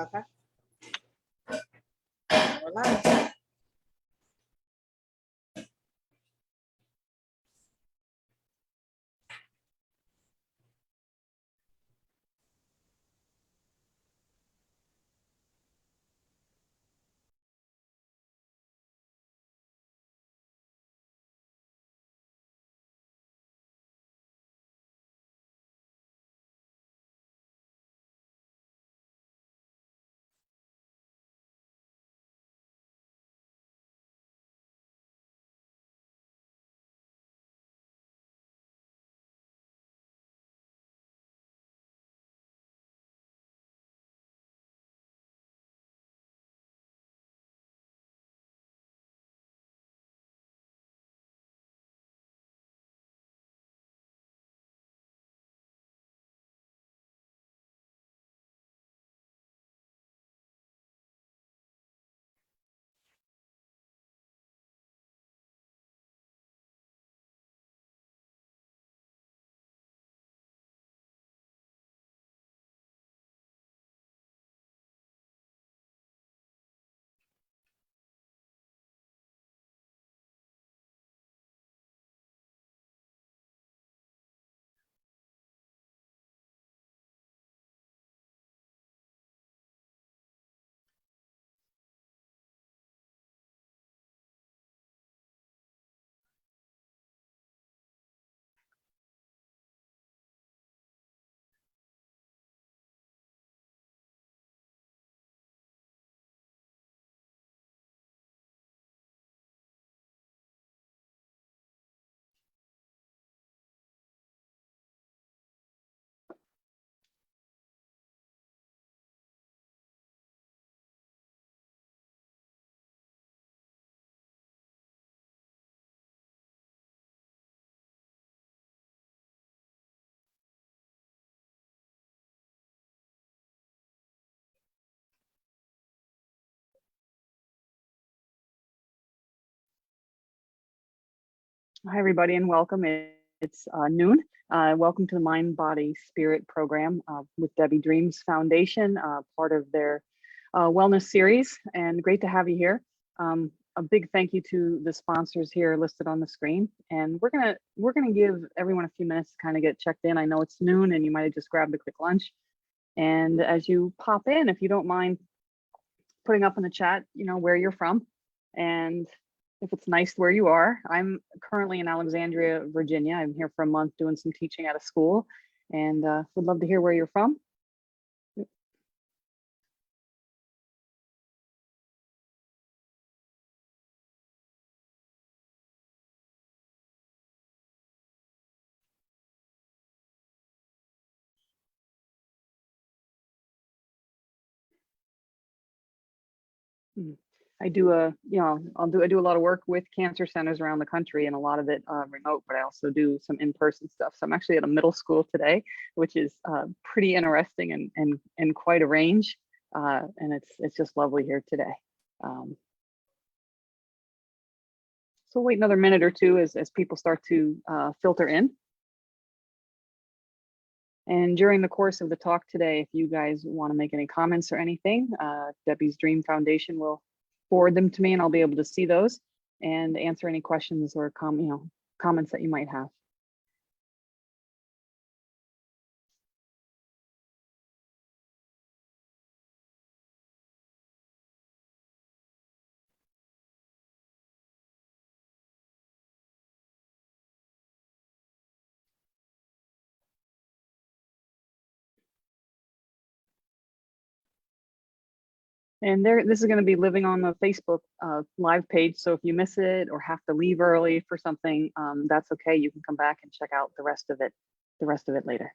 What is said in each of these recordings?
Okay. We're live. Hi, everybody, and welcome. It's noon. Welcome to the Mind, Body, Spirit program with Debbie Dreams Foundation, part of their wellness series, and great to have you here. A big thank you to the sponsors here listed on the screen, and we're gonna give everyone a few minutes to kind of get checked in. I know it's noon, and you might have just grabbed a quick lunch. And as you pop in, if you don't mind putting up in the chat, you know, where you're from, and if it's nice where you are. I'm currently in Alexandria, Virginia. I'm here for a month doing some teaching at a school, and would love to hear where you're from. I do I do a lot of work with cancer centers around the country, and a lot of it remote, but I also do some in-person stuff. So I'm actually at a middle school today, which is pretty interesting and quite a range. And it's just lovely here today. So we'll wait another minute or two as people start to filter in. And during the course of the talk today, if you guys want to make any comments or anything, Debbie's Dream Foundation will forward them to me, and I'll be able to see those and answer any questions or comments that you might have. And this is going to be living on the Facebook live page. So if you miss it or have to leave early for something, that's okay. You can come back and check out the rest of it later.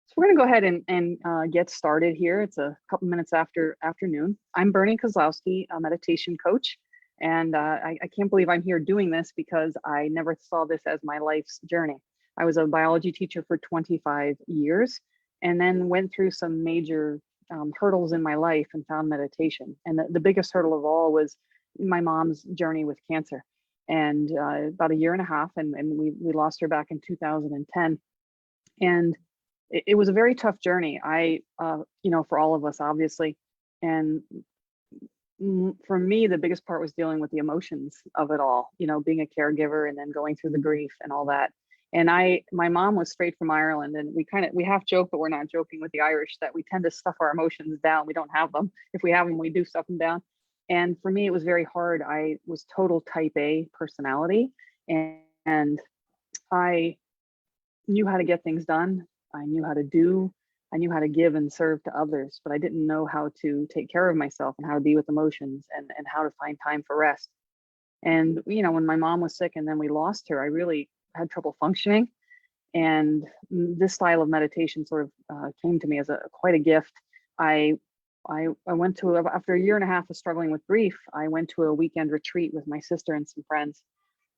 So we're going to go ahead and get started here. It's a couple minutes after afternoon. I'm Berni Kozlowski, a meditation coach. And I can't believe I'm here doing this because I never saw this as my life's journey. I was a biology teacher for 25 years and then went through some major hurdles in my life and found meditation. And the biggest hurdle of all was my mom's journey with cancer. And about a year and a half, and we lost her back in 2010. And it was a very tough journey. For all of us, obviously. And for me, the biggest part was dealing with the emotions of it all, being a caregiver and then going through the grief and all that. And my mom was straight from Ireland, and we half joke, but we're not joking with the Irish, that we tend to stuff our emotions down. We don't have them. If we have them, we do stuff them down. And for me, it was very hard. I was total type A personality, and I knew how to get things done. I knew how to do. I knew how to give and serve to others, but I didn't know how to take care of myself and how to be with emotions and how to find time for rest. And, when my mom was sick and then we lost her, I really had trouble functioning. And this style of meditation sort of came to me as quite a gift. I went to, after a year and a half of struggling with grief, I went to a weekend retreat with my sister and some friends.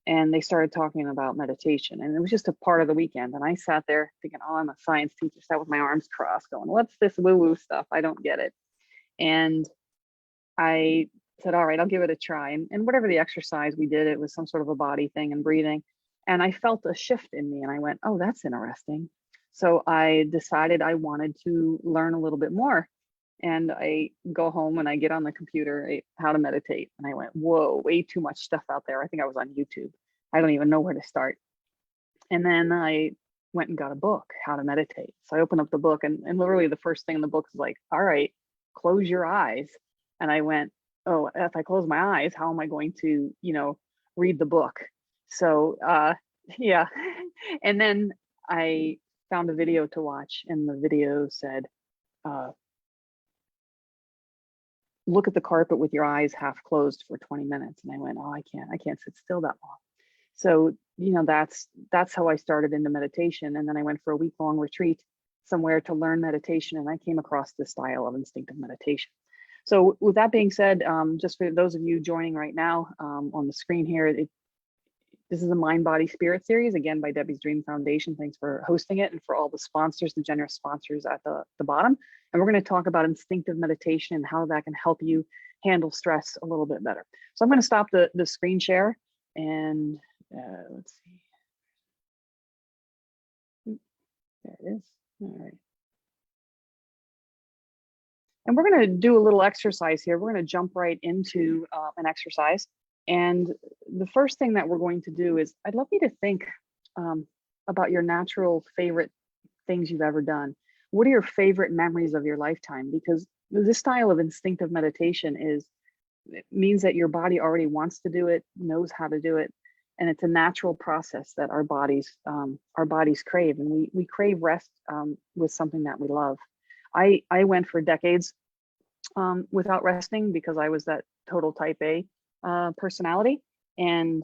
And they started talking about meditation, and it was just a part of the weekend. And I sat there thinking, oh, I'm a science teacher, sat with my arms crossed going, what's this woo-woo stuff? I don't get it. And I said, all right, I'll give it a try. And whatever the exercise we did, it was some sort of a body thing and breathing. And I felt a shift in me, and I went, oh, that's interesting. So I decided I wanted to learn a little bit more. And I go home and I get on the computer, how to meditate. And I went, whoa, way too much stuff out there. I think I was on YouTube. I don't even know where to start. And then I went and got a book, How to Meditate. So I opened up the book, and literally the first thing in the book is like, all right, close your eyes. And I went, oh, if I close my eyes, how am I going to, read the book? So yeah. And then I found a video to watch, and the video said, look at the carpet with your eyes half closed for 20 minutes. And I went, oh, I can't sit still that long. So, that's how I started into meditation. And then I went for a week-long retreat somewhere to learn meditation. And I came across this style of instinctive meditation. So with that being said, just for those of you joining right now on the screen here, this is a Mind, Body, Spirit series, again, by Debbie's Dream Foundation. Thanks for hosting it, and for all the sponsors, the generous sponsors at the bottom. And we're going to talk about instinctive meditation and how that can help you handle stress a little bit better. So I'm going to stop the screen share, and let's see. There it is. All right. And we're going to do a little exercise here. We're going to jump right into an exercise. And the first thing that we're going to do is, I'd love you to think about your natural favorite things you've ever done. What are your favorite memories of your lifetime? Because this style of instinctive meditation it means that your body already wants to do it, knows how to do it. And it's a natural process that our bodies crave. And we crave rest with something that we love. I went for decades without resting because I was that total type A personality. And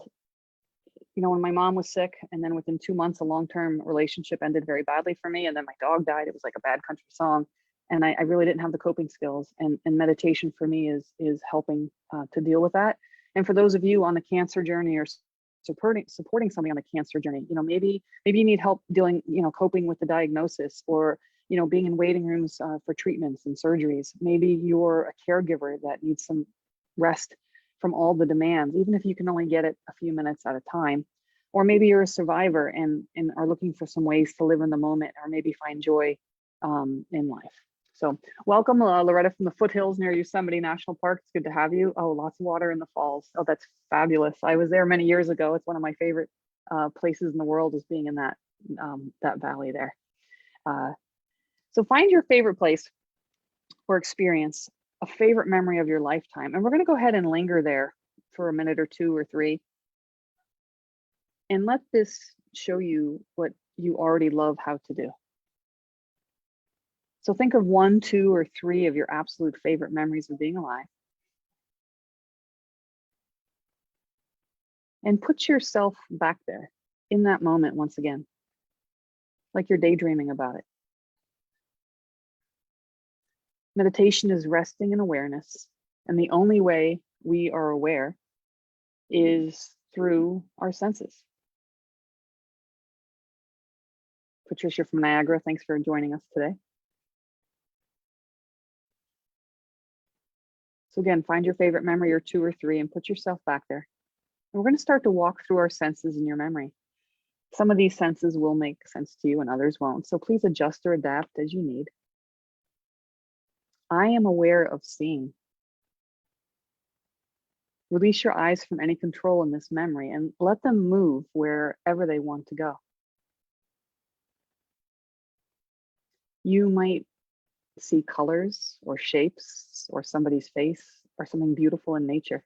when my mom was sick, and then within 2 months, a long-term relationship ended very badly for me, and then my dog died. It was like a bad country song, and I really didn't have the coping skills. And meditation for me is helping to deal with that. And for those of you on the cancer journey, or supporting somebody on the cancer journey, maybe you need help dealing, coping with the diagnosis, or being in waiting rooms for treatments and surgeries. Maybe you're a caregiver that needs some rest from all the demands, even if you can only get it a few minutes at a time. Or maybe you're a survivor and are looking for some ways to live in the moment, or maybe find joy in life. So welcome, Loretta from the foothills near Yosemite National Park. It's good to have you. Oh, lots of water in the falls. Oh, that's fabulous. I was there many years ago. It's one of my favorite places in the world, is being in that valley there. So find your favorite place or experience, a favorite memory of your lifetime. And we're going to go ahead and linger there for a minute or two or three. And let this show you what you already love how to do. So think of 1, 2, or 3 of your absolute favorite memories of being alive. And put yourself back there in that moment once again, like you're daydreaming about it. Meditation is resting in awareness, and the only way we are aware is through our senses. Patricia from Niagara, thanks for joining us today. So again, find your favorite memory, or 2 or 3, and put yourself back there. And we're going to start to walk through our senses in your memory. Some of these senses will make sense to you and others won't, so please adjust or adapt as you need. I am aware of seeing. Release your eyes from any control in this memory and let them move wherever they want to go. You might see colors or shapes or somebody's face or something beautiful in nature.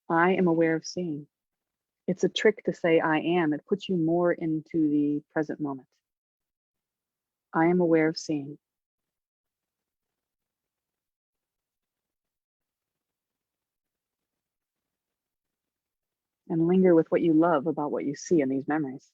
I am aware of seeing. It's a trick to say I am. It puts you more into the present moment. I am aware of seeing. And linger with what you love about what you see in these memories.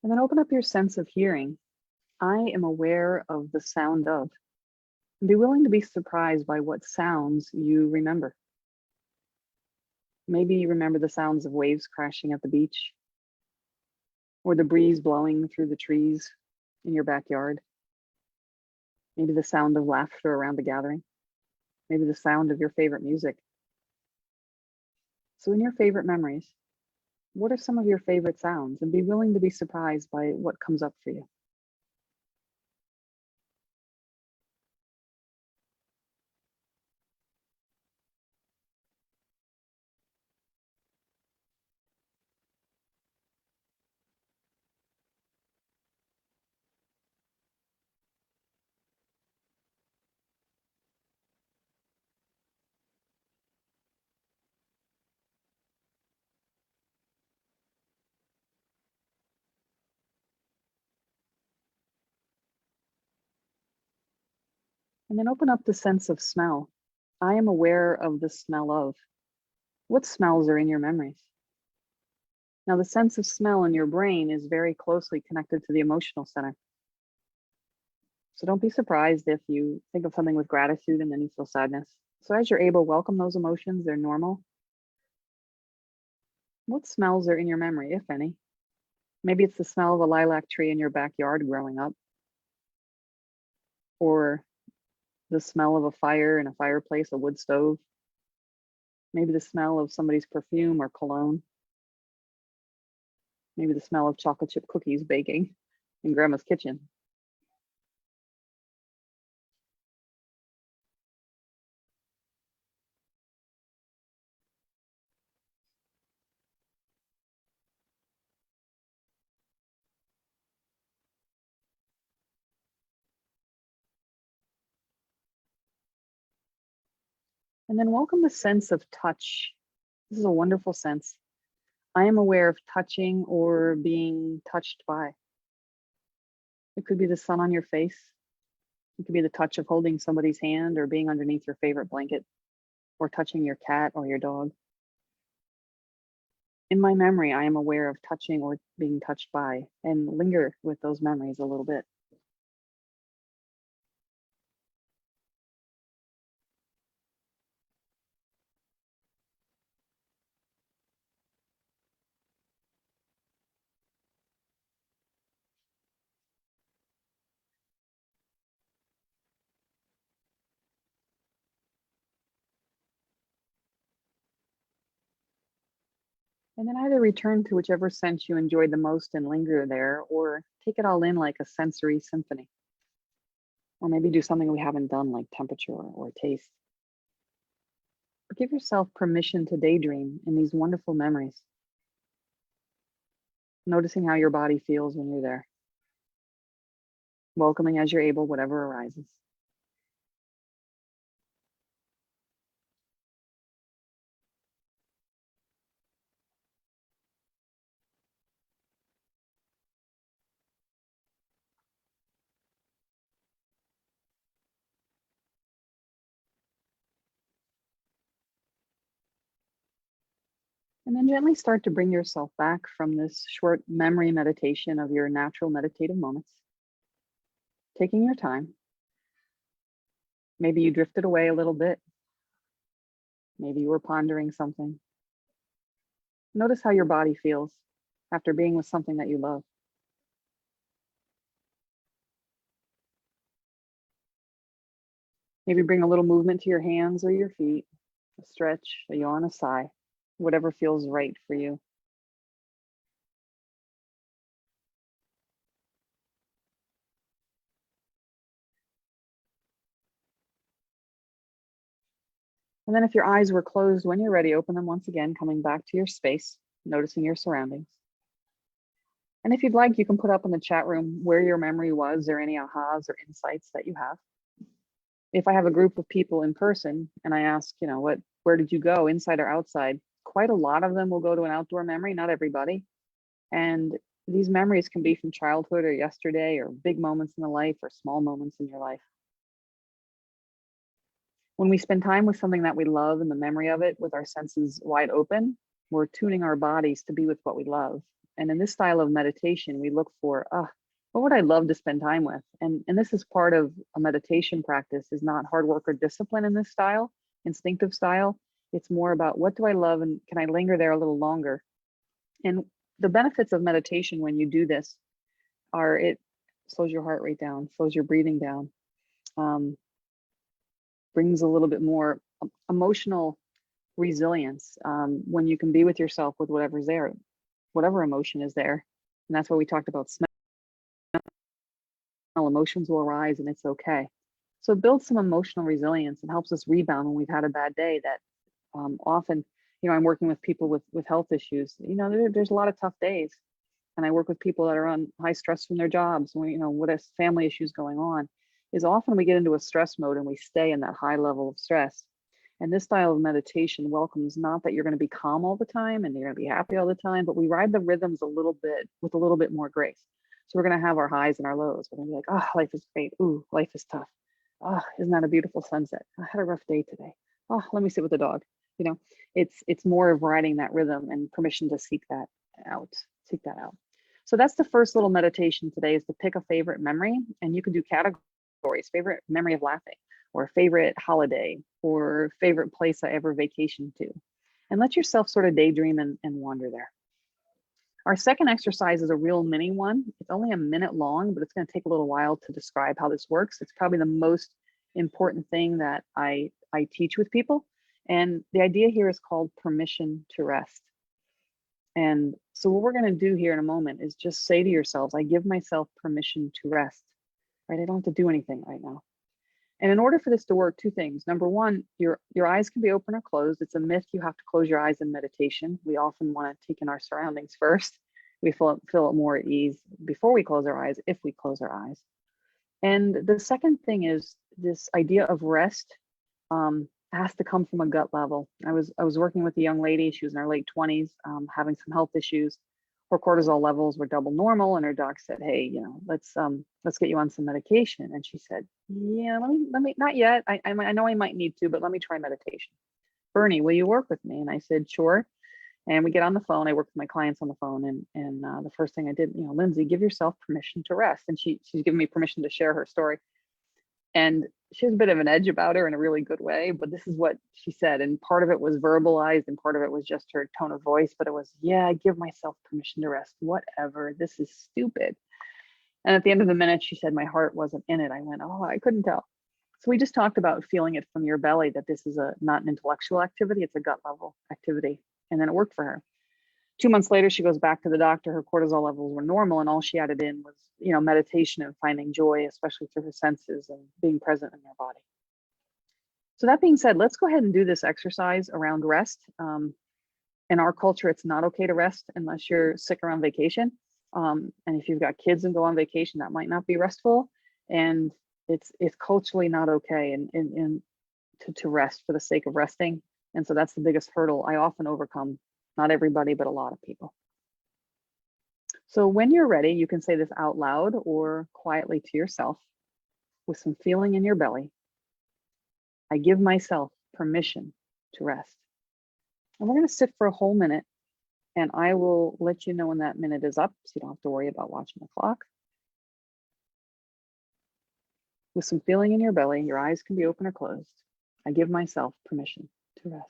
And then open up your sense of hearing. I am aware of the sound of. And be willing to be surprised by what sounds you remember. Maybe you remember the sounds of waves crashing at the beach, or the breeze blowing through the trees in your backyard. Maybe the sound of laughter around the gathering. Maybe the sound of your favorite music. So in your favorite memories, what are some of your favorite sounds? And be willing to be surprised by what comes up for you. And then open up the sense of smell. I am aware of the smell of. What smells are in your memories? Now, the sense of smell in your brain is very closely connected to the emotional center. So don't be surprised if you think of something with gratitude and then you feel sadness. So as you're able, welcome those emotions. They're normal. What smells are in your memory, if any? Maybe it's the smell of a lilac tree in your backyard growing up, or the smell of a fire in a fireplace, a wood stove. Maybe the smell of somebody's perfume or cologne. Maybe the smell of chocolate chip cookies baking in grandma's kitchen. And then welcome the sense of touch. This is a wonderful sense. I am aware of touching or being touched by. It could be the sun on your face. It could be the touch of holding somebody's hand or being underneath your favorite blanket or touching your cat or your dog. In my memory, I am aware of touching or being touched by, and linger with those memories a little bit. And then either return to whichever sense you enjoyed the most and linger there, or take it all in like a sensory symphony. Or maybe do something we haven't done like temperature or taste. But give yourself permission to daydream in these wonderful memories. Noticing how your body feels when you're there. Welcoming as you're able whatever arises. And then gently start to bring yourself back from this short memory meditation of your natural meditative moments. Taking your time. Maybe you drifted away a little bit. Maybe you were pondering something. Notice how your body feels after being with something that you love. Maybe bring a little movement to your hands or your feet, a stretch, a yawn, a sigh, whatever feels right for you. And then if your eyes were closed when you're ready, open them once again, coming back to your space, noticing your surroundings. And if you'd like, you can put up in the chat room where your memory was or any ahas or insights that you have. If I have a group of people in person and I ask, where did you go, inside or outside? Quite a lot of them will go to an outdoor memory, not everybody. And these memories can be from childhood or yesterday or big moments in the life or small moments in your life. When we spend time with something that we love and the memory of it with our senses wide open, we're tuning our bodies to be with what we love. And in this style of meditation, we look for, what would I love to spend time with? And this is part of a meditation practice, is not hard work or discipline in this style, instinctive style. It's more about what do I love and can I linger there a little longer? And the benefits of meditation when you do this are it slows your heart rate down, slows your breathing down, brings a little bit more emotional resilience when you can be with yourself with whatever's there, whatever emotion is there. And that's why we talked about smell. Emotions will arise and it's okay. So it builds some emotional resilience and helps us rebound when we've had a bad day. That often, I'm working with people with health issues. There's a lot of tough days. And I work with people that are on high stress from their jobs, what is family issues going on, is often we get into a stress mode and we stay in that high level of stress. And this style of meditation welcomes not that you're going to be calm all the time and you're going to be happy all the time, but we ride the rhythms a little bit with a little bit more grace. So we're going to have our highs and our lows. We're going to be like, life is great. Ooh, life is tough. Isn't that a beautiful sunset? I had a rough day today. Let me sit with the dog. It's more of riding that rhythm and permission to seek that out. So that's the first little meditation today, is to pick a favorite memory, and you can do categories: favorite memory of laughing, or favorite holiday, or favorite place I ever vacationed to, and let yourself sort of daydream and wander there. Our second exercise is a real mini one. It's only a minute long, but it's going to take a little while to describe how this works. It's probably the most important thing that I teach with people. And the idea here is called permission to rest. And so what we're going to do here in a moment is just say to yourselves, I give myself permission to rest, right? I don't have to do anything right now. And in order for this to work, two things. Number one, your eyes can be open or closed. It's a myth you have to close your eyes in meditation. We often want to take in our surroundings first. We feel more at ease before we close our eyes, if we close our eyes. And the second thing is this idea of rest has to come from a gut level. I was working with a young lady. She was in her late 20s, having some health issues. Her cortisol levels were double normal, and her doc said, "Hey, let's get you on some medication." And she said, "Yeah, let me not yet. I know I might need to, but let me try meditation. Berni, will you work with me?" And I said, "Sure." And we get on the phone. I work with my clients on the phone, and the first thing I did, Lindsay, give yourself permission to rest. And she's given me permission to share her story. And she has a bit of an edge about her in a really good way, but this is what she said. And part of it was verbalized and part of it was just her tone of voice, but it was, yeah, I give myself permission to rest, whatever, this is stupid. And at the end of the minute, she said, my heart wasn't in it. I went, I couldn't tell. So we just talked about feeling it from your belly, that this is not an intellectual activity, it's a gut level activity. And then it worked for her. 2 months later, she goes back to the doctor. Her cortisol levels were normal, and all she added in was, meditation and finding joy, especially through her senses and being present in her body. So that being said, let's go ahead and do this exercise around rest. In our culture, it's not okay to rest unless you're sick or on vacation. And if you've got kids and go on vacation, that might not be restful. And it's culturally not okay and to rest for the sake of resting. And so that's the biggest hurdle I often overcome. Not everybody, but a lot of people. So when you're ready, you can say this out loud or quietly to yourself with some feeling in your belly. I give myself permission to rest. And we're going to sit for a whole minute, and I will let you know when that minute is up, so you don't have to worry about watching the clock. With some feeling in your belly, your eyes can be open or closed. I give myself permission to rest.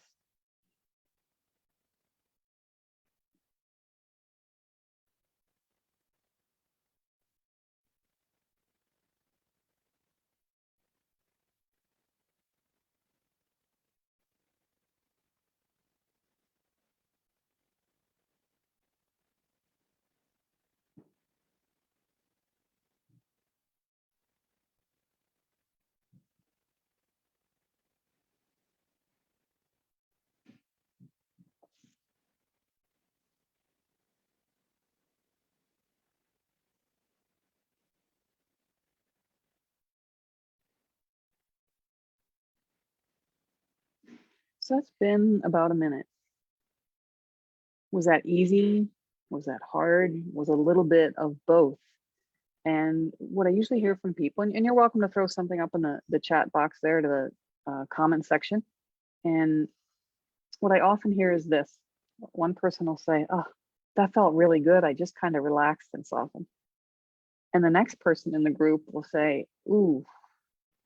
So that's been about a minute. Was that easy? Was that hard? Was a little bit of both. And what I usually hear from people, and you're welcome to throw something up in the chat box there to the comment section. And what I often hear is this. One person will say, oh, that felt really good. I just kind of relaxed and softened. And the next person in the group will say, ooh,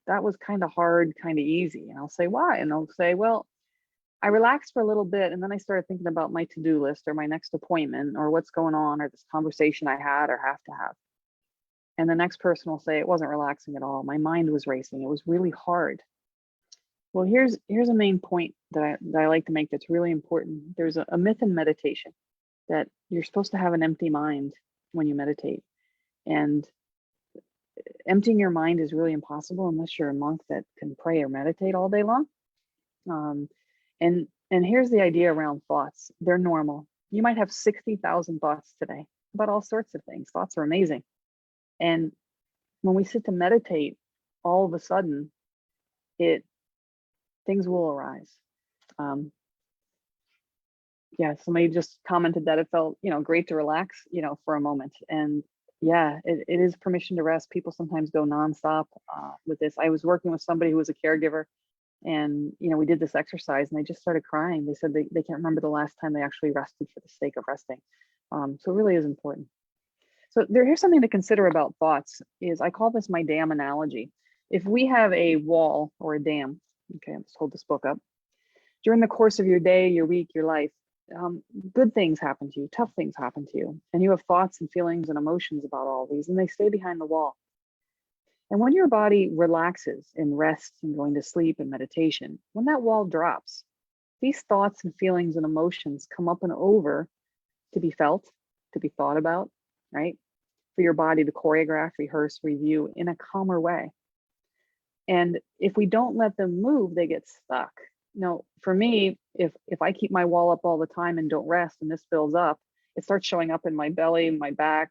that was kind of hard, kind of easy. And I'll say, why? And they'll say, well, I relaxed for a little bit and then I started thinking about my to-do list or my next appointment or what's going on or this conversation I had or have to have. And the next person will say, it wasn't relaxing at all. My mind was racing. It was really hard. Well, here's a main point that I like to make that's really important. There's a myth in meditation that you're supposed to have an empty mind when you meditate. And emptying your mind is really impossible unless you're a monk that can pray or meditate all day long. And here's the idea around thoughts. They're normal. You might have 60,000 thoughts today about all sorts of things. Thoughts are amazing. And when we sit to meditate, all of a sudden, things will arise. Yeah, somebody just commented that it felt, great to relax, for a moment. And yeah, it is permission to rest. People sometimes go nonstop with this. I was working with somebody who was a caregiver, and we did this exercise, and they just started crying. They said they can't remember the last time they actually rested for the sake of resting. So it really is important. So here's something to consider about thoughts. Is I call this my dam analogy. If we have a wall or a dam, okay, let's hold this book up. During the course of your day, your week, your life, good things happen to you, tough things happen to you, and you have thoughts and feelings and emotions about all these, and they stay behind the wall. And when your body relaxes in rest and going to sleep and meditation, when that wall drops, these thoughts and feelings and emotions come up and over to be felt, to be thought about, right? For your body to choreograph, rehearse, review in a calmer way. And if we don't let them move, they get stuck. Now, for me, if I keep my wall up all the time and don't rest and this builds up, it starts showing up in my belly, my back,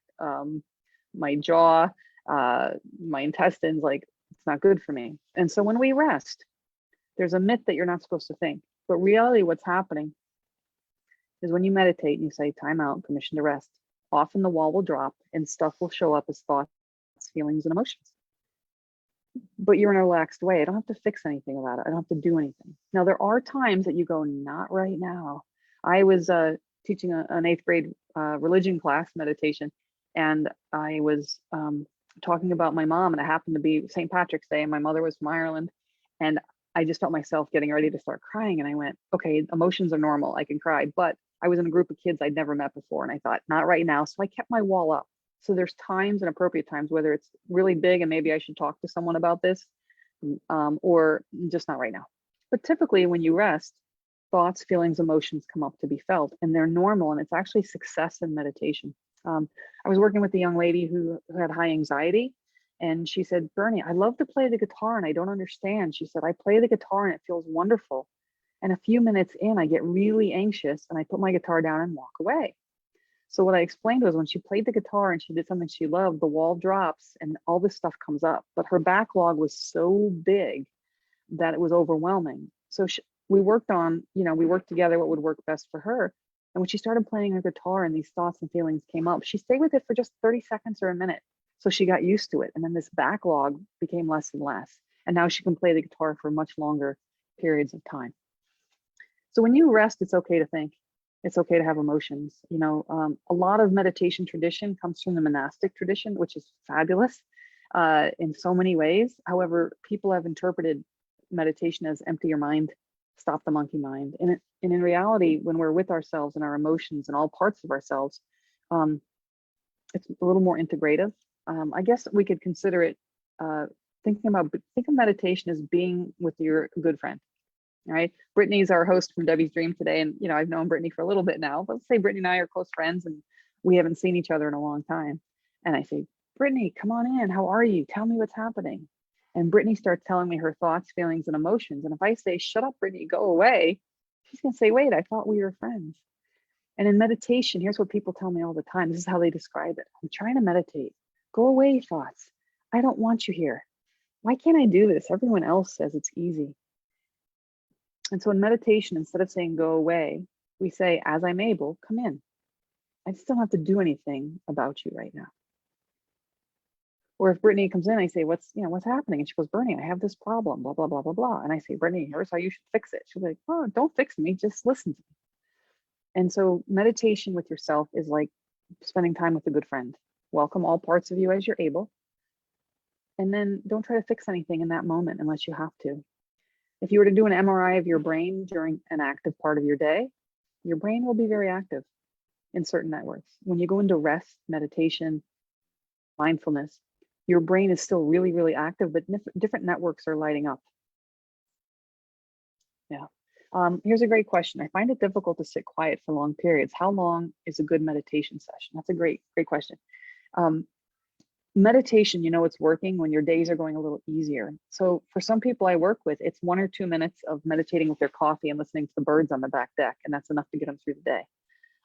my jaw, my intestines. Like, it's not good for me. And so when we rest, there's a myth that you're not supposed to think. But really what's happening is when you meditate and you say time out, permission to rest, often the wall will drop and stuff will show up as thoughts, feelings, and emotions. But you're in a relaxed way. I don't have to fix anything about it. I don't have to do anything. Now, there are times that you go, not right now. I was teaching an 8th grade religion class, meditation, and I was talking about my mom, and it happened to be St. Patrick's Day, and my mother was from Ireland, and I just felt myself getting ready to start crying, and I went, okay, emotions are normal. I can cry, but I was in a group of kids I'd never met before, and I thought, not right now. So I kept my wall up. So there's times and appropriate times, whether it's really big and maybe I should talk to someone about this, or just not right now. But typically when you rest, thoughts, feelings, emotions come up to be felt, and they're normal, and it's actually success in meditation. I was working with a young lady who had high anxiety, and she said, Berni, I love to play the guitar and I don't understand. She said, I play the guitar and it feels wonderful. And a few minutes in, I get really anxious and I put my guitar down and walk away. So what I explained was when she played the guitar and she did something she loved, the wall drops and all this stuff comes up. But her backlog was so big that it was overwhelming. So we worked together what would work best for her. And when she started playing her guitar and these thoughts and feelings came up, she stayed with it for just 30 seconds or a minute. So she got used to it. And then this backlog became less and less. And now she can play the guitar for much longer periods of time. So when you rest, it's okay to think. It's okay to have emotions. A lot of meditation tradition comes from the monastic tradition, which is fabulous. in so many ways. However, people have interpreted meditation as empty your mind, stop the monkey mind. And in reality, when we're with ourselves and our emotions and all parts of ourselves, it's a little more integrative. I guess we could consider it, think of meditation as being with your good friend. All right. Brittany's our host from Debbie's Dream today. And, I've known Brittany for a little bit now, but let's say Brittany and I are close friends and we haven't seen each other in a long time. And I say, Brittany, come on in. How are you? Tell me what's happening. And Brittany starts telling me her thoughts, feelings, and emotions. And if I say, shut up, Brittany, go away, she's going to say, wait, I thought we were friends. And in meditation, here's what people tell me all the time. This is how they describe it. I'm trying to meditate. Go away, thoughts. I don't want you here. Why can't I do this? Everyone else says it's easy. And so in meditation, instead of saying go away, we say, as I'm able, come in. I just don't have to do anything about you right now. Or if Brittany comes in, I say, what's happening? And she goes, Berni, I have this problem, blah, blah, blah, blah, blah. And I say, Brittany, here's how you should fix it. She's like, oh, don't fix me, just listen to me. And so meditation with yourself is like spending time with a good friend. Welcome all parts of you as you're able. And then don't try to fix anything in that moment unless you have to. If you were to do an MRI of your brain during an active part of your day, your brain will be very active in certain networks. When you go into rest, meditation, mindfulness, your brain is still really, really active, but different networks are lighting up. Yeah. Here's a great question. I find it difficult to sit quiet for long periods. How long is a good meditation session? That's a great question. Meditation, it's working when your days are going a little easier. So for some people I work with, it's 1 or 2 minutes of meditating with their coffee and listening to the birds on the back deck, and that's enough to get them through the day.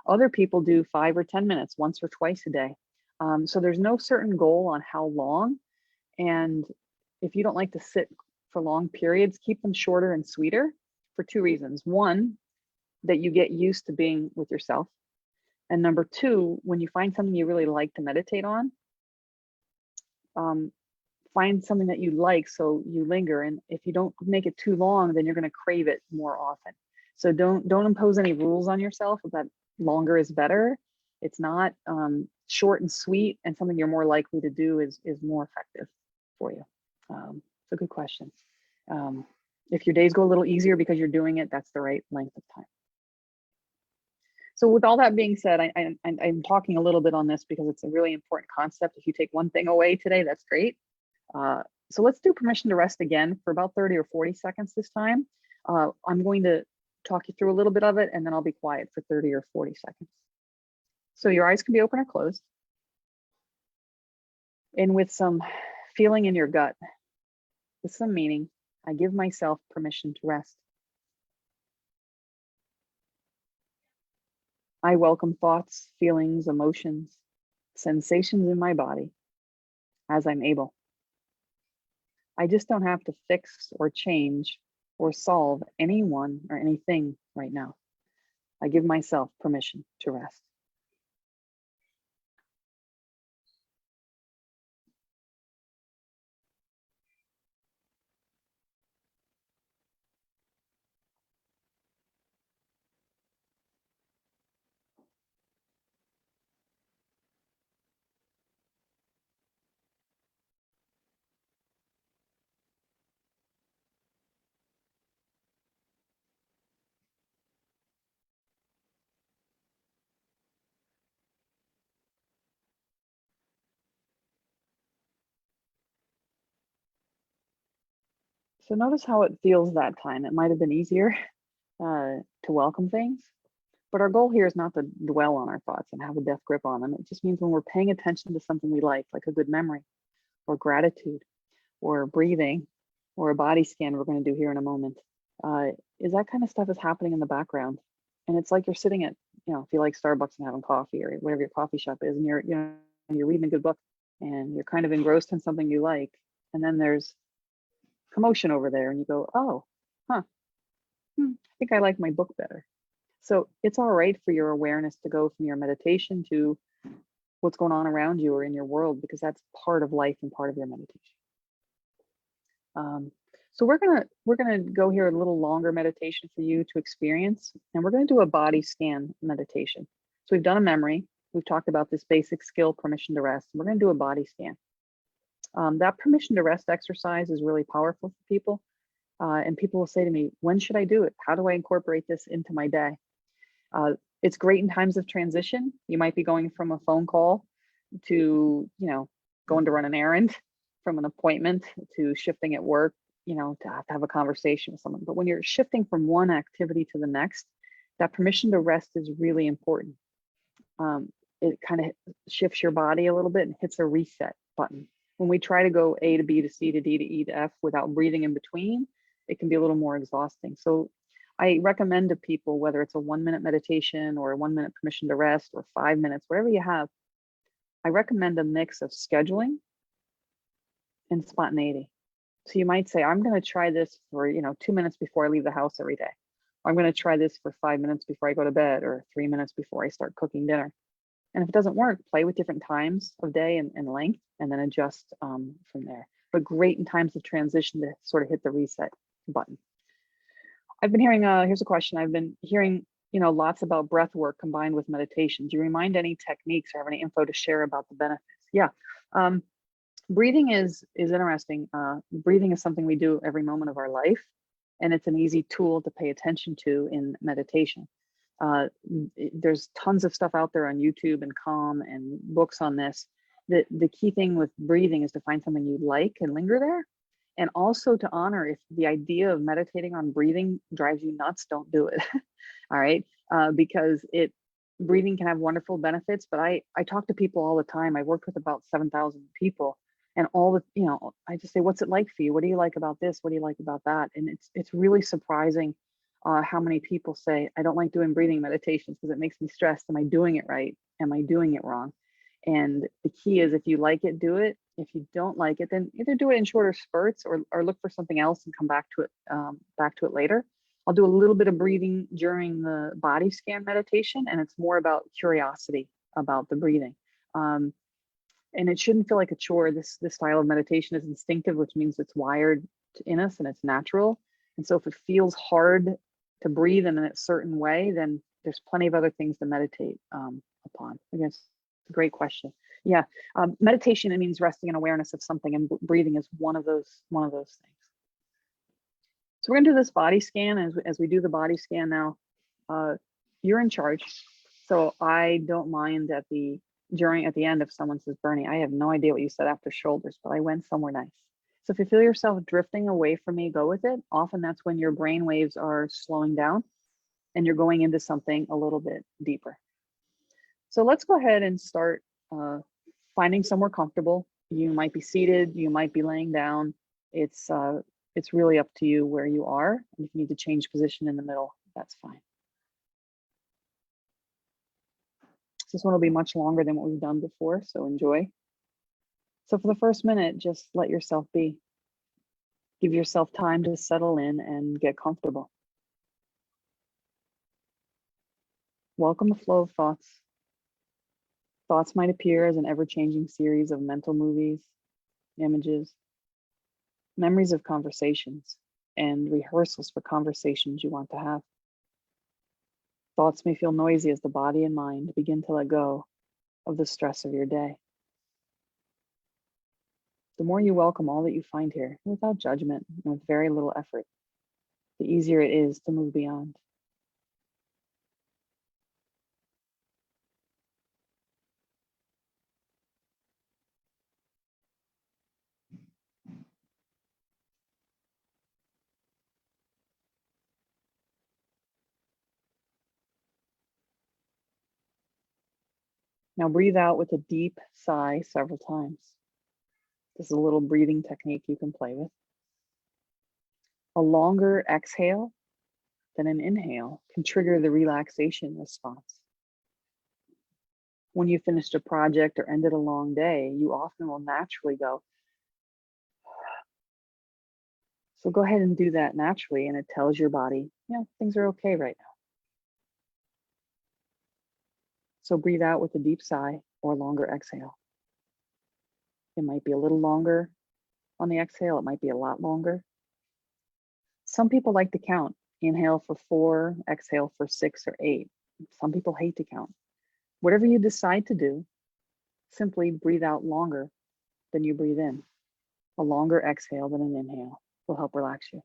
Other people do 5 or 10 minutes once or twice a day. So there's no certain goal on how long. And if you don't like to sit for long periods, keep them shorter and sweeter for 2 reasons. One, that you get used to being with yourself. And number 2, when you find something you really like to meditate on, find something that you like so you linger. And if you don't make it too long, then you're going to crave it more often. So don't impose any rules on yourself that longer is better. It's not. Short and sweet and something you're more likely to do is more effective for you. It's a good question. If your days go a little easier because you're doing it, that's the right length of time. So with all that being said, I'm talking a little bit on this because it's a really important concept. If you take one thing away today, that's great. So let's do permission to rest again for about 30 or 40 seconds this time. I'm going to talk you through a little bit of it, and then I'll be quiet for 30 or 40 seconds. So your eyes can be open or closed. And with some feeling in your gut, with some meaning, I give myself permission to rest. I welcome thoughts, feelings, emotions, sensations in my body as I'm able. I just don't have to fix or change or solve anyone or anything right now. I give myself permission to rest. So notice how it feels that time. It might have been easier to welcome things, but our goal here is not to dwell on our thoughts and have a death grip on them. It just means when we're paying attention to something we like a good memory or gratitude or breathing or a body scan we're going to do here in a moment, is that kind of stuff is happening in the background. And it's like you're sitting at, if you like Starbucks and having coffee or whatever your coffee shop is, and you're reading a good book and you're kind of engrossed in something you like, and then there's commotion over there and you go, oh, I think I like my book better. So it's all right for your awareness to go from your meditation to what's going on around you or in your world, because that's part of life and part of your meditation. So we're gonna go here a little longer meditation for you to experience, and we're gonna do a body scan meditation. So we've done a memory. We've talked about this basic skill, permission to rest. We're gonna do a body scan. That permission to rest exercise is really powerful for people. And people will say to me, when should I do it? How do I incorporate this into my day? It's great in times of transition. You might be going from a phone call to, going to run an errand, from an appointment to shifting at work, to have a conversation with someone. But when you're shifting from one activity to the next, that permission to rest is really important. It kind of shifts your body a little bit and hits a reset button. When we try to go A to B to C to D to E to F without breathing in between, it can be a little more exhausting. So I recommend to people, whether it's a 1-minute meditation or a 1-minute permission to rest or 5 minutes, whatever you have, I recommend a mix of scheduling and spontaneity. So you might say, I'm going to try this for, 2 minutes before I leave the house every day. Or I'm going to try this for 5 minutes before I go to bed, or 3 minutes before I start cooking dinner. And if it doesn't work, play with different times of day and length, and then adjust from there. But great in times of transition to sort of hit the reset button. I've been hearing, here's a question. I've been hearing, lots about breath work combined with meditation. Do you remind any techniques or have any info to share about the benefits? Yeah. Breathing is interesting. Breathing is something we do every moment of our life, and it's an easy tool to pay attention to in meditation. There's tons of stuff out there on YouTube and Calm and books on this. The key thing with breathing is to find something you like and linger there, and also to honor if the idea of meditating on breathing drives you nuts, don't do it. All right, because breathing can have wonderful benefits. But I talk to people all the time. I've worked with about 7,000 people, and I just say, what's it like for you? What do you like about this? What do you like about that? And it's really surprising how many people say, I don't like doing breathing meditations because it makes me stressed. Am I doing it right? Am I doing it wrong? And the key is, if you like it, do it. If you don't like it, then either do it in shorter spurts or look for something else and come back to it later. I'll do a little bit of breathing during the body scan meditation, and it's more about curiosity about the breathing. And it shouldn't feel like a chore. This style of meditation is instinctive, which means it's wired in us and it's natural. And so if it feels hard to breathe in a certain way, then there's plenty of other things to meditate upon. Again, it's a great question. Yeah, meditation, it means resting in awareness of something, and breathing is one of those things. So we're gonna do this body scan. As we do the body scan now, you're in charge. So I don't mind at the end, if someone says, Berni, I have no idea what you said after shoulders, but I went somewhere nice. So if you feel yourself drifting away from me, go with it. Often that's when your brain waves are slowing down and you're going into something a little bit deeper. So let's go ahead and start finding somewhere comfortable. You might be seated, you might be laying down. It's really up to you where you are. And if you need to change position in the middle, that's fine. This one will be much longer than what we've done before, so enjoy. So for the first minute, just let yourself be. Give yourself time to settle in and get comfortable. Welcome the flow of thoughts. Thoughts might appear as an ever-changing series of mental movies, images, memories of conversations, and rehearsals for conversations you want to have. Thoughts may feel noisy as the body and mind begin to let go of the stress of your day. The more you welcome all that you find here, without judgment and with very little effort, the easier it is to move beyond. Now breathe out with a deep sigh several times. This is a little breathing technique you can play with. A longer exhale than an inhale can trigger the relaxation response. When you finished a project or ended a long day, you often will naturally go. So go ahead and do that naturally, and it tells your body, things are okay right now. So breathe out with a deep sigh or longer exhale. It might be a little longer on the exhale. It might be a lot longer. Some people like to count. Inhale for 4, exhale for 6 or 8. Some people hate to count. Whatever you decide to do, simply breathe out longer than you breathe in. A longer exhale than an inhale will help relax you.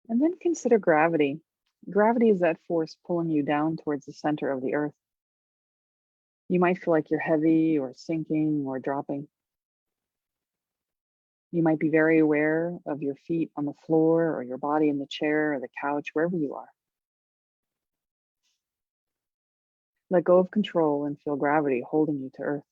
And then consider gravity. Gravity is that force pulling you down towards the center of the earth. You might feel like you're heavy or sinking or dropping. You might be very aware of your feet on the floor or your body in the chair or the couch, wherever you are. Let go of control and feel gravity holding you to earth.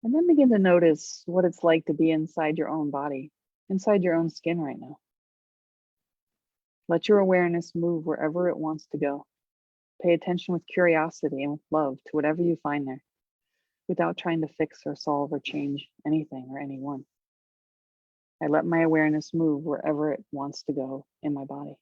And then begin to notice what it's like to be inside your own body, inside your own skin right now. Let your awareness move wherever it wants to go. Pay attention with curiosity and with love to whatever you find there, without trying to fix or solve or change anything or anyone. I let my awareness move wherever it wants to go in my body.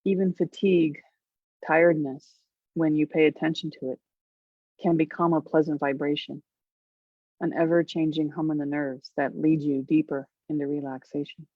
Even fatigue, tiredness, when you pay attention to it, can become a pleasant vibration, an ever changing hum in the nerves that lead you deeper into relaxation.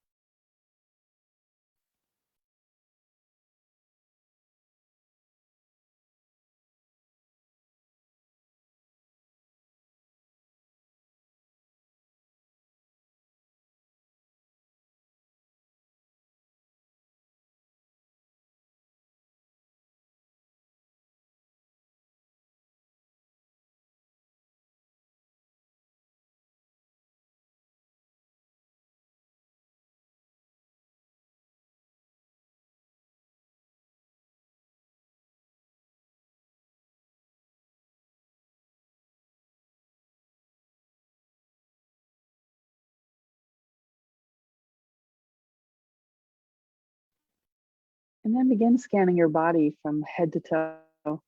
And then begin scanning your body from head to toe.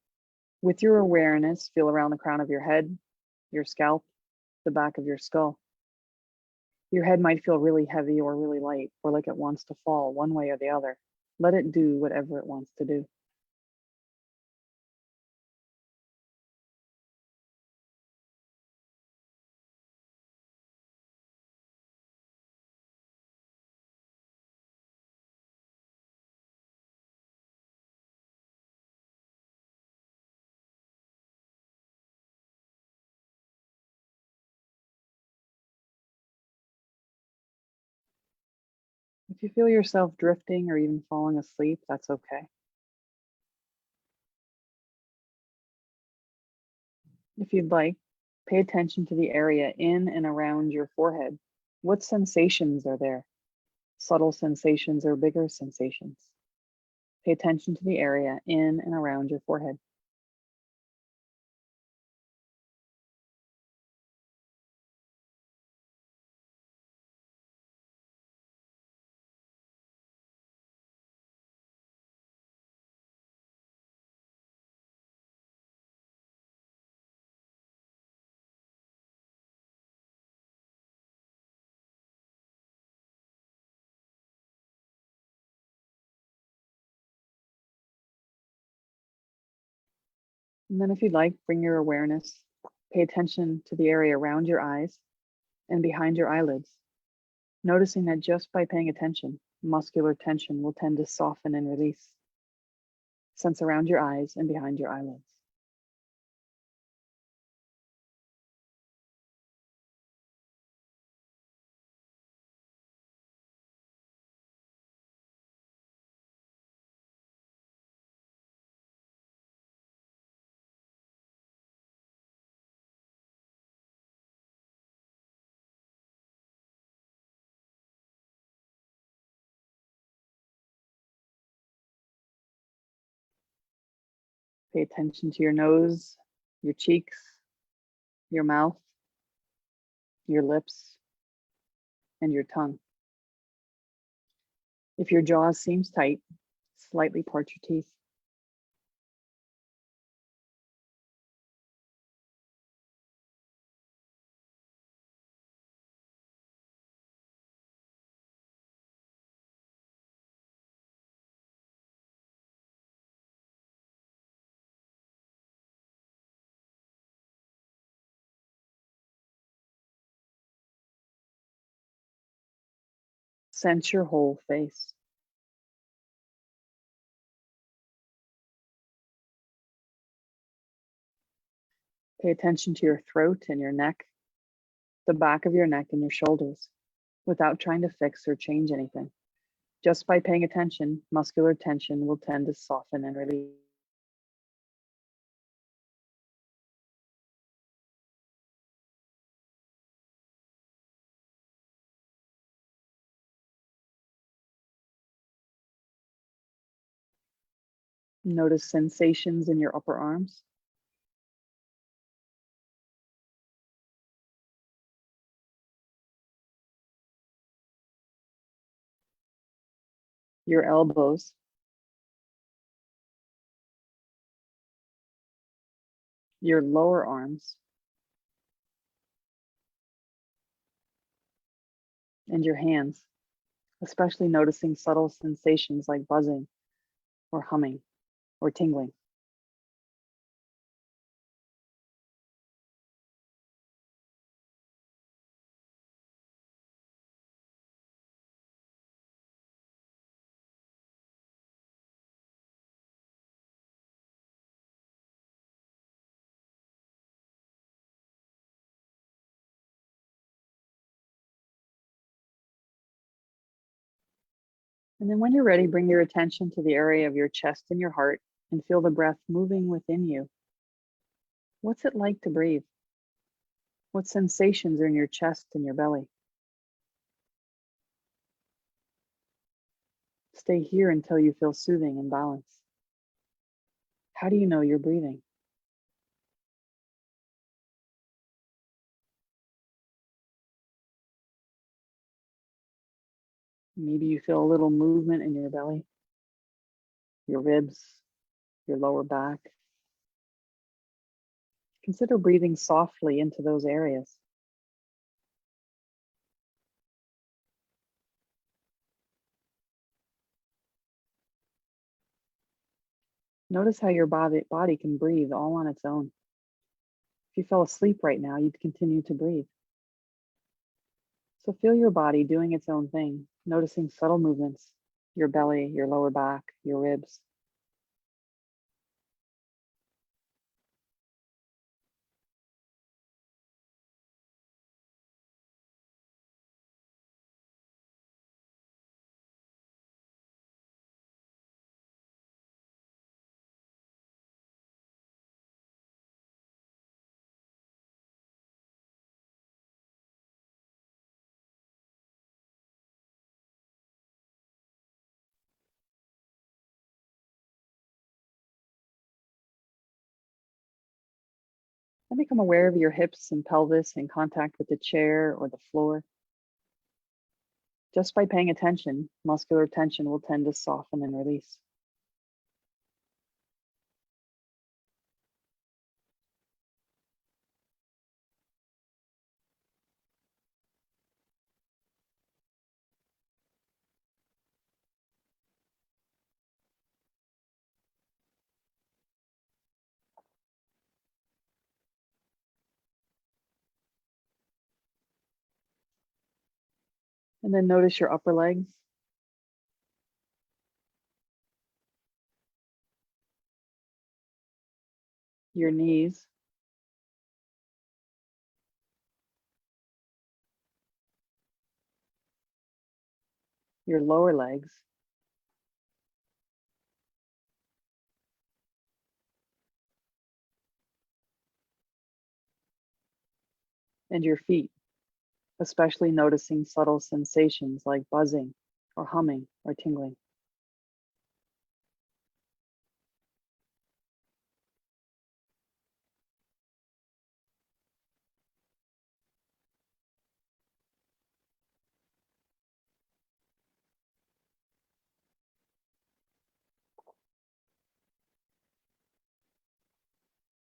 With your awareness, feel around the crown of your head, your scalp, the back of your skull. Your head might feel really heavy or really light, or like it wants to fall one way or the other. Let it do whatever it wants to do. If you feel yourself drifting or even falling asleep, that's okay. If you'd like, pay attention to the area in and around your forehead. What sensations are there? Subtle sensations or bigger sensations? Pay attention to the area in and around your forehead. And then if you'd like, bring your awareness, pay attention to the area around your eyes and behind your eyelids, noticing that just by paying attention, muscular tension will tend to soften and release. Sense around your eyes and behind your eyelids. Pay attention to your nose, your cheeks, your mouth, your lips, and your tongue. If your jaw seems tight, slightly part your teeth. Sense your whole face. Pay attention to your throat and your neck, the back of your neck and your shoulders, without trying to fix or change anything. Just by paying attention, muscular tension will tend to soften and release. Notice sensations in your upper arms, your elbows, your lower arms, and your hands, especially noticing subtle sensations like buzzing or humming or tingling. And then when you're ready, bring your attention to the area of your chest and your heart and feel the breath moving within you. What's it like to breathe? What sensations are in your chest and your belly? Stay here until you feel soothing and balanced. How do you know you're breathing? Maybe you feel a little movement in your belly, your ribs, your lower back. Consider breathing softly into those areas. Notice how your body can breathe all on its own. If you fell asleep right now, you'd continue to breathe. So feel your body doing its own thing, noticing subtle movements, your belly, your lower back, your ribs. And become aware of your hips and pelvis in contact with the chair or the floor. Just by paying attention, muscular tension will tend to soften and release. And then notice your upper legs, your knees, your lower legs, and your feet, especially noticing subtle sensations like buzzing or humming or tingling.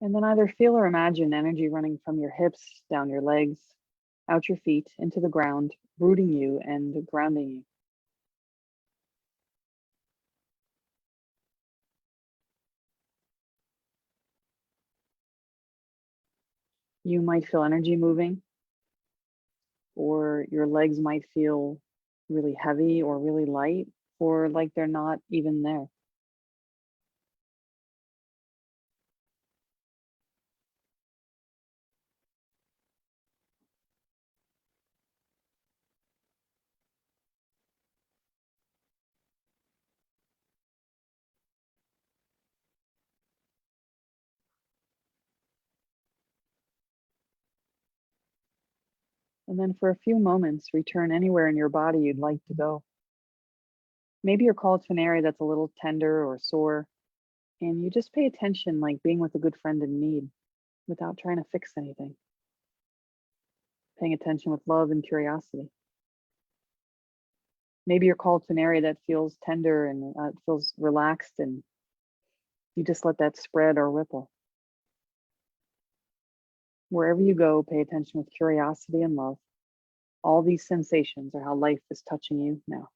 And then either feel or imagine energy running from your hips, down your legs, out your feet, into the ground, rooting you and grounding you. You might feel energy moving, or your legs might feel really heavy or really light, or like they're not even there. And then for a few moments, return anywhere in your body you'd like to go. Maybe you're called to an area that's a little tender or sore, and you just pay attention like being with a good friend in need without trying to fix anything, paying attention with love and curiosity. Maybe you're called to an area that feels tender and it feels relaxed, and you just let that spread or ripple. Wherever you go, pay attention with curiosity and love. All these sensations are how life is touching you now.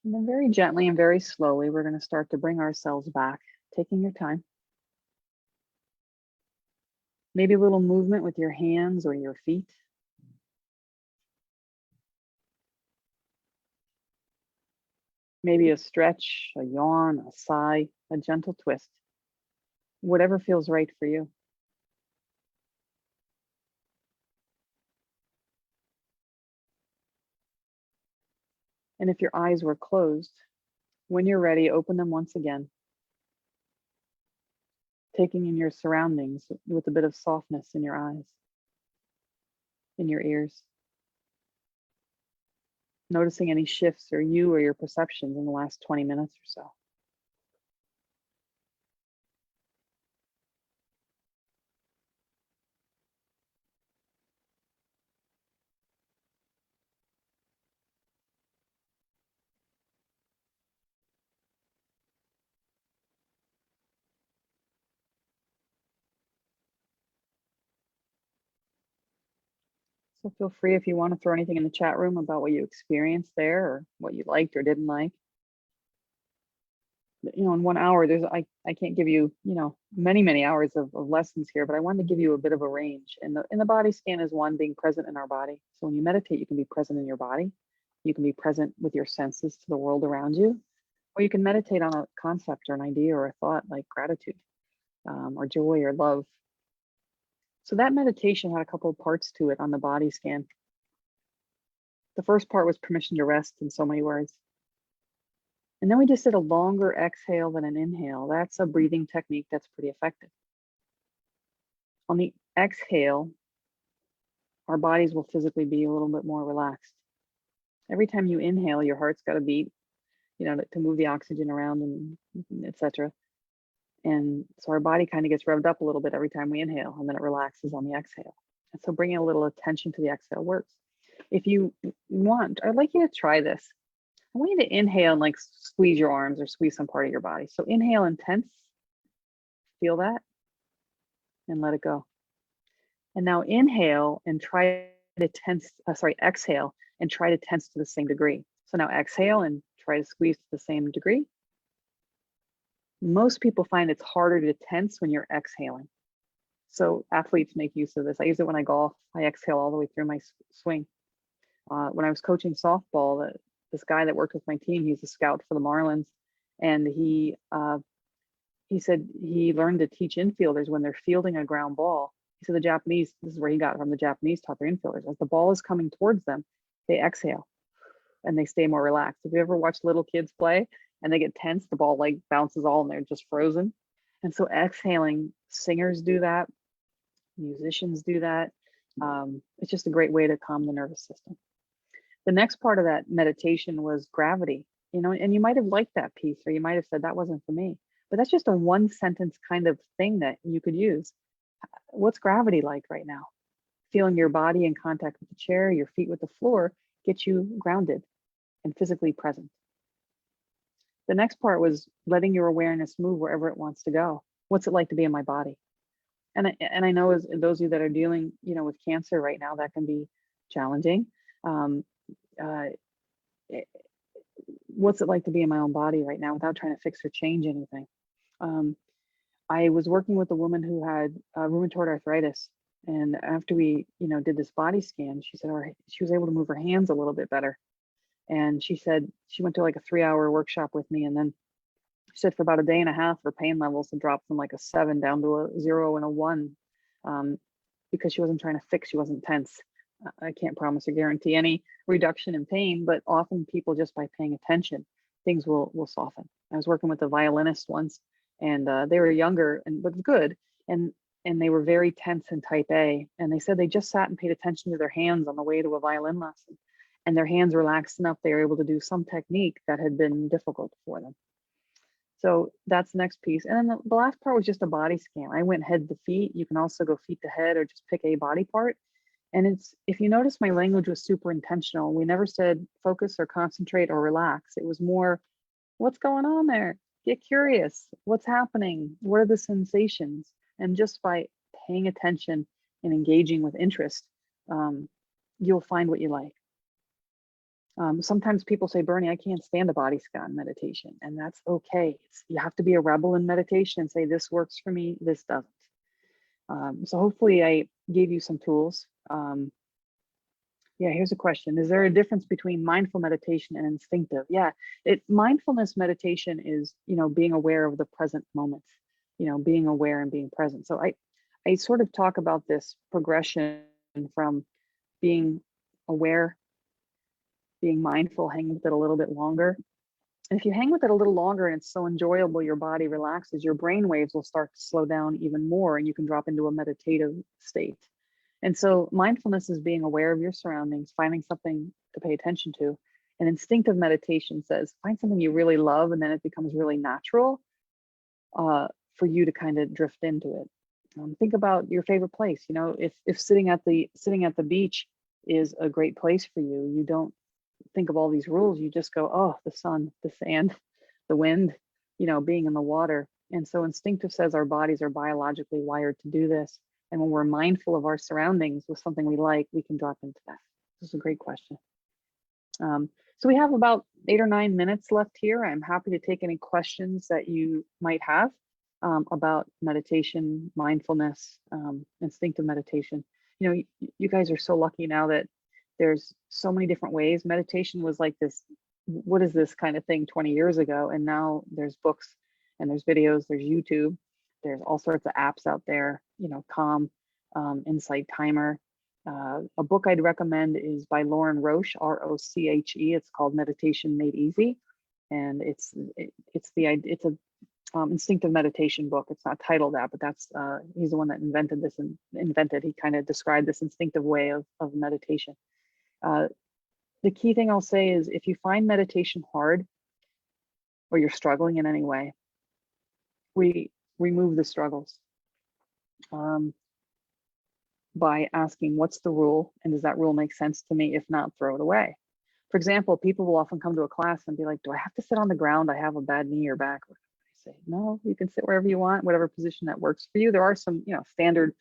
And then very gently and very slowly, we're going to start to bring ourselves back, taking your time. Maybe a little movement with your hands or your feet. Maybe a stretch, a yawn, a sigh, a gentle twist. Whatever feels right for you. And if your eyes were closed, when you're ready, open them once again, taking in your surroundings with a bit of softness in your eyes, in your ears. Noticing any shifts or you or your perceptions in the last 20 minutes or so. So feel free if you want to throw anything in the chat room about what you experienced there or what you liked or didn't like. In 1 hour, I can't give you, many hours of lessons here, but I wanted to give you a bit of a range. And the body scan is one, being present in our body. So when you meditate, you can be present in your body. You can be present with your senses to the world around you, or you can meditate on a concept or an idea or a thought like gratitude, or joy or love. So that meditation had a couple of parts to it on the body scan. The first part was permission to rest, in so many words. And then we just did a longer exhale than an inhale. That's a breathing technique that's pretty effective. On the exhale, our bodies will physically be a little bit more relaxed. Every time you inhale, your heart's got to beat, to move the oxygen around and etc. And so our body kind of gets revved up a little bit every time we inhale, and then it relaxes on the exhale. And so bringing a little attention to the exhale works. If you want, I'd like you to try this. I want you to inhale and like squeeze your arms or squeeze some part of your body. So inhale and tense, feel that, and let it go. And now inhale and try to tense, exhale and try to tense to the same degree. So now exhale and try to squeeze to the same degree. Most people find it's harder to tense when you're exhaling. So athletes make use of this. I use it when I golf. I exhale all the way through my swing. When I was coaching softball, this guy that worked with my team, he's a scout for the Marlins, and he said he learned to teach infielders when they're fielding a ground ball. He said the Japanese, this is where he got it from, the Japanese taught their infielders, as the ball is coming towards them, they exhale and they stay more relaxed. If you ever watch little kids play and they get tense, the ball like bounces all and they're just frozen. And so exhaling, singers do that, musicians do that. It's just a great way to calm the nervous system. The next part of that meditation was gravity, and you might have liked that piece, or you might have said that wasn't for me, but that's just a one sentence kind of thing that you could use. What's gravity like right now? Feeling your body in contact with the chair, your feet with the floor, gets you grounded and physically present. The next part was letting your awareness move wherever it wants to go. What's it like to be in my body? And I know, as those of you that are dealing, with cancer right now, that can be challenging. What's it like to be in my own body right now without trying to fix or change anything? I was working with a woman who had rheumatoid arthritis, and after we, did this body scan, she said she was able to move her hands a little bit better. And she said she went to like a 3-hour workshop with me, and then she said for about a day and a half, her pain levels had dropped from like a 7 down to a 0 and a 1, because she wasn't trying to fix, she wasn't tense. I can't promise or guarantee any reduction in pain, but often people, just by paying attention, things will soften. I was working with a violinist once, and they were younger but good, and they were very tense and type A, and they said they just sat and paid attention to their hands on the way to a violin lesson, and their hands relaxed enough they were able to do some technique that had been difficult for them. So that's the next piece. And then the last part was just a body scan. I went head to feet. You can also go feet to head or just pick a body part. And if you notice, my language was super intentional. We never said focus or concentrate or relax. It was more, what's going on there? Get curious. What's happening? What are the sensations? And just by paying attention and engaging with interest, you'll find what you like. Sometimes people say, Berni, I can't stand a body scan meditation, and that's okay. You have to be a rebel in meditation and say, this works for me, this doesn't. So hopefully I gave you some tools. Yeah, here's a question. Is there a difference between mindful meditation and instinctive? Yeah, mindfulness meditation is, being aware of the present moment, being aware and being present. So I sort of talk about this progression from being aware, being mindful, hang with it a little bit longer. And if you hang with it a little longer and it's so enjoyable, your body relaxes, your brain waves will start to slow down even more, and you can drop into a meditative state. And so mindfulness is being aware of your surroundings, finding something to pay attention to. And instinctive meditation says, find something you really love, and then it becomes really natural for you to kind of drift into it. Think about your favorite place. If sitting at the beach is a great place for you, you don't think of all these rules. You just go, oh, the sun, the sand, the wind, being in the water. And so instinctive says our bodies are biologically wired to do this. And when we're mindful of our surroundings with something we like, we can drop into that. This is a great question. So we have about 8 or 9 minutes left here. I'm happy to take any questions that you might have about meditation, mindfulness, instinctive meditation. You guys are so lucky now that there's so many different ways. Meditation was like this, what is this kind of thing 20 years ago? And now there's books and there's videos, there's YouTube, there's all sorts of apps out there, Calm, Insight Timer. A book I'd recommend is by Lauren Roche, Roche. It's called Meditation Made Easy. And it's a instinctive meditation book. It's not titled that, but that's he's the one that invented this and he kind of described this instinctive way of meditation. The key thing I'll say is, if you find meditation hard or you're struggling in any way, we remove the struggles by asking, what's the rule? And does that rule make sense to me? If not, throw it away. For example, people will often come to a class and be like, do I have to sit on the ground? I have a bad knee or back. I say, no, you can sit wherever you want, whatever position that works for you. There are some, standard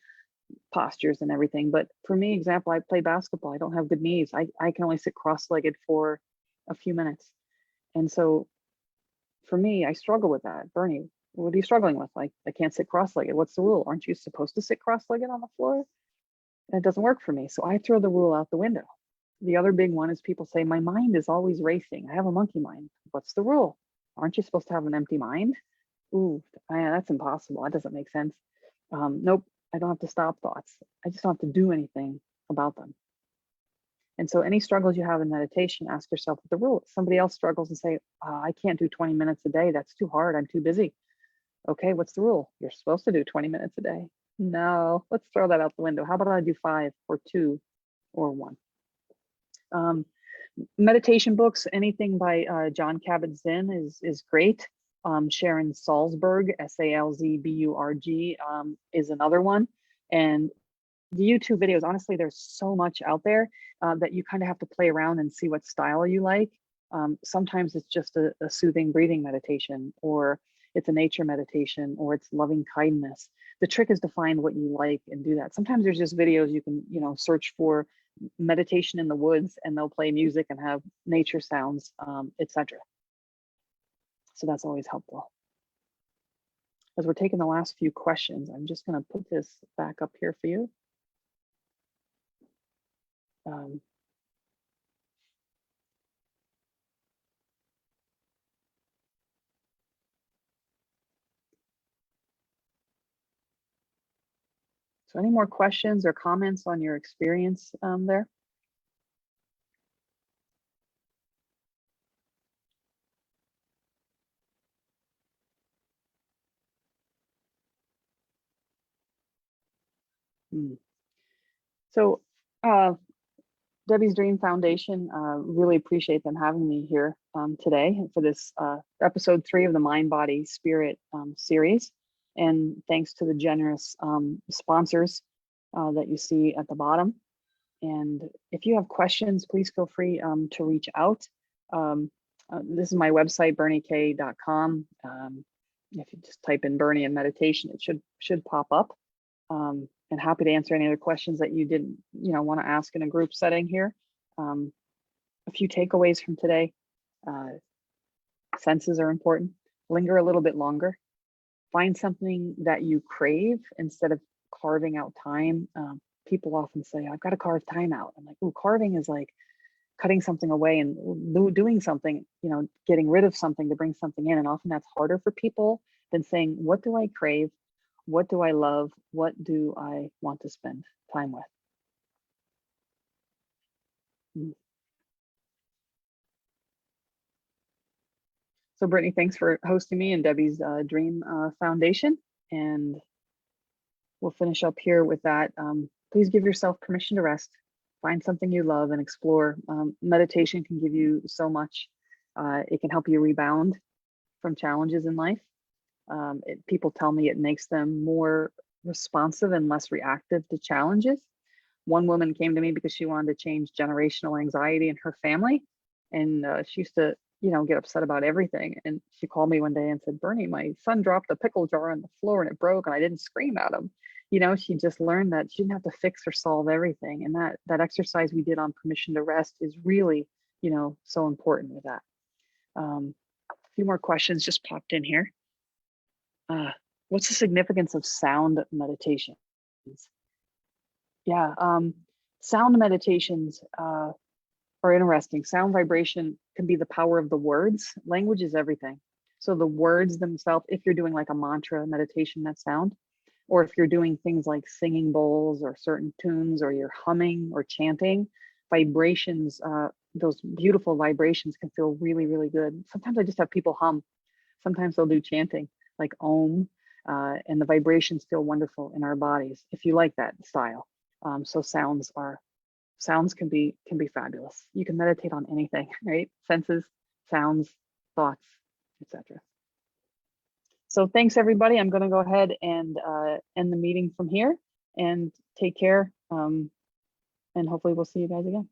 postures and everything. But for me, example, I play basketball. I don't have good knees. I can only sit cross-legged for a few minutes. And so for me, I struggle with that. Berni, what are you struggling with? Like, I can't sit cross-legged. What's the rule? Aren't you supposed to sit cross-legged on the floor? And it doesn't work for me. So I throw the rule out the window. The other big one is people say, my mind is always racing. I have a monkey mind. What's the rule? Aren't you supposed to have an empty mind? Ooh, that's impossible. That doesn't make sense. Nope, I don't have to stop thoughts. I just don't have to do anything about them. And so any struggles you have in meditation, ask yourself what the rule is. Somebody else struggles and say, I can't do 20 minutes a day. That's too hard. I'm too busy. Okay, what's the rule? You're supposed to do 20 minutes a day. No, let's throw that out the window. How about I do 5 or 2 or 1? Meditation books, anything by John Kabat-Zinn is great. Sharon Salzberg, Salzburg, is another one. And the YouTube videos, honestly, there's so much out there that you kind of have to play around and see what style you like. Sometimes it's just a soothing breathing meditation, or it's a nature meditation, or it's loving kindness. The trick is to find what you like and do that. Sometimes there's just videos you can, search for meditation in the woods, and they'll play music and have nature sounds, etc. So that's always helpful. As we're taking the last few questions, I'm just going to put this back up here for you. So any more questions or comments on your experience there? So Debbie's Dream Foundation, really appreciate them having me here today for this episode 3 of the Mind, Body, Spirit series. And thanks to the generous sponsors that you see at the bottom. And if you have questions, please feel free to reach out. This is my website, bernik.com. If you just type in Berni and meditation, it should pop up. And happy to answer any other questions that you didn't, want to ask in a group setting here. A few takeaways from today. Senses are important. Linger a little bit longer. Find something that you crave instead of carving out time. People often say, I've got to carve time out. I'm like, oh, carving is like cutting something away and doing something, getting rid of something to bring something in. And often that's harder for people than saying, what do I crave? What do I love? What do I want to spend time with? So Brittany, thanks for hosting me in Debbie's Dream Foundation. And we'll finish up here with that. Please give yourself permission to rest. Find something you love and explore. Meditation can give you so much. It can help you rebound from challenges in life. People tell me it makes them more responsive and less reactive to challenges. One woman came to me because she wanted to change generational anxiety in her family. And she used to, get upset about everything. And she called me one day and said, Berni, my son dropped a pickle jar on the floor and it broke and I didn't scream at him. She just learned that she didn't have to fix or solve everything. And that exercise we did on permission to rest is really, so important with that. A few more questions just popped in here. What's the significance of sound meditations? Yeah, sound meditations are interesting. Sound vibration can be the power of the words. Language is everything. So the words themselves, if you're doing like a mantra meditation, that sound, or if you're doing things like singing bowls or certain tunes, or you're humming or chanting, vibrations, those beautiful vibrations can feel really, really good. Sometimes I just have people hum. Sometimes they'll do chanting like Om, and the vibrations feel wonderful in our bodies if you like that style. So sounds can be fabulous. You can meditate on anything, right? Senses, sounds, thoughts, etc. So thanks everybody. I'm going to go ahead and end the meeting from here, and take care. And hopefully we'll see you guys again.